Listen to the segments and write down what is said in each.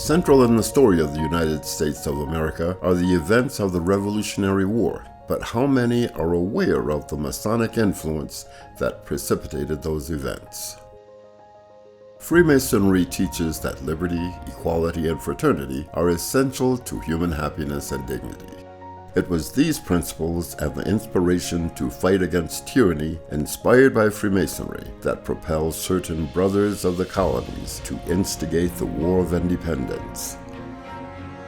Central in the story of the United States of America are the events of the Revolutionary War, but how many are aware of the Masonic influence that precipitated those events? Freemasonry teaches that liberty, equality, and fraternity are essential to human happiness and dignity. It was these principles and the inspiration to fight against tyranny inspired by Freemasonry that propelled certain brothers of the colonies to instigate the War of Independence.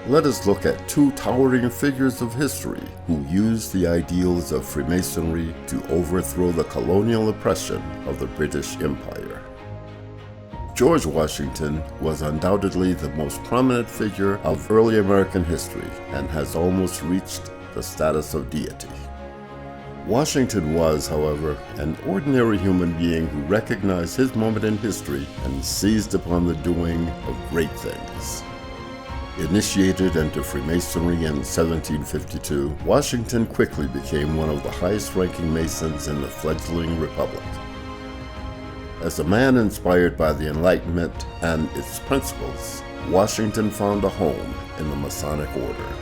Let us look at two towering figures of history who used the ideals of Freemasonry to overthrow the colonial oppression of the British Empire. George Washington was undoubtedly the most prominent figure of early American history and has almost reached the status of deity. Washington was, however, an ordinary human being who recognized his moment in history and seized upon the doing of great things. Initiated into Freemasonry in 1752, Washington quickly became one of the highest-ranking Masons in the fledgling republic. As a man inspired by the Enlightenment and its principles, Washington found a home in the Masonic order.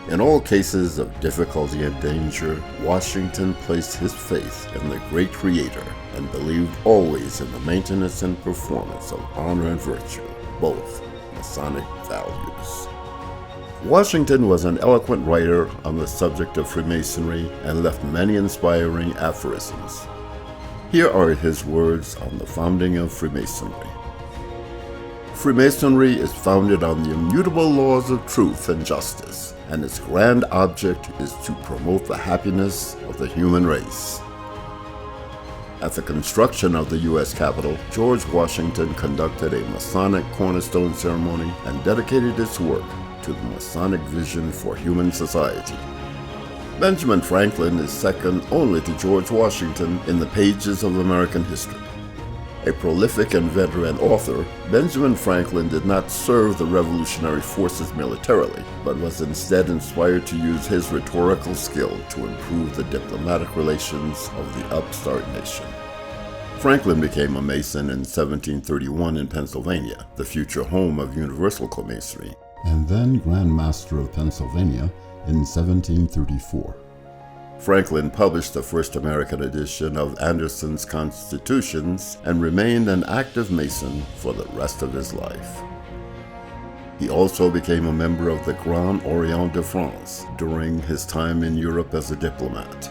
In all cases of difficulty and danger, Washington placed his faith in the great Creator and believed always in the maintenance and performance of honor and virtue, both Masonic values. Washington was an eloquent writer on the subject of Freemasonry and left many inspiring aphorisms. Here are his words on the founding of Freemasonry. Freemasonry is founded on the immutable laws of truth and justice, and its grand object is to promote the happiness of the human race. At the construction of the U.S. Capitol, George Washington conducted a Masonic cornerstone ceremony and dedicated its work to the Masonic vision for human society. Benjamin Franklin is second only to George Washington in the pages of American history. A prolific and veteran author, Benjamin Franklin did not serve the revolutionary forces militarily, but was instead inspired to use his rhetorical skill to improve the diplomatic relations of the upstart nation. Franklin became a Mason in 1731 in Pennsylvania, the future home of Universal Co-Masonry, and then Grand Master of Pennsylvania in 1734. Franklin published the first American edition of Anderson's Constitutions and remained an active Mason for the rest of his life. He also became a member of the Grand Orient de France during his time in Europe as a diplomat.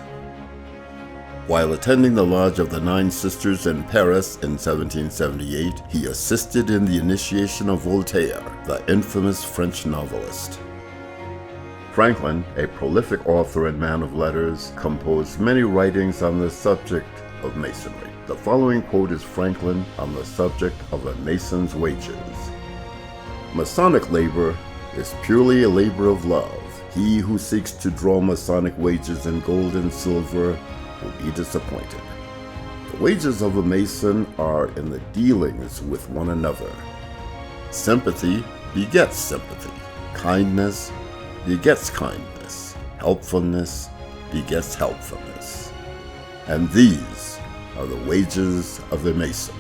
While attending the Lodge of the Nine Sisters in Paris in 1778, he assisted in the initiation of Voltaire, the infamous French novelist. Franklin, a prolific author and man of letters, composed many writings on the subject of Masonry. The following quote is Franklin on the subject of a Mason's wages. Masonic labor is purely a labor of love. He who seeks to draw Masonic wages in gold and silver will be disappointed. The wages of a Mason are in the dealings with one another. Sympathy begets sympathy. Kindness begets kindness. Helpfulness begets helpfulness. And these are the wages of a Mason.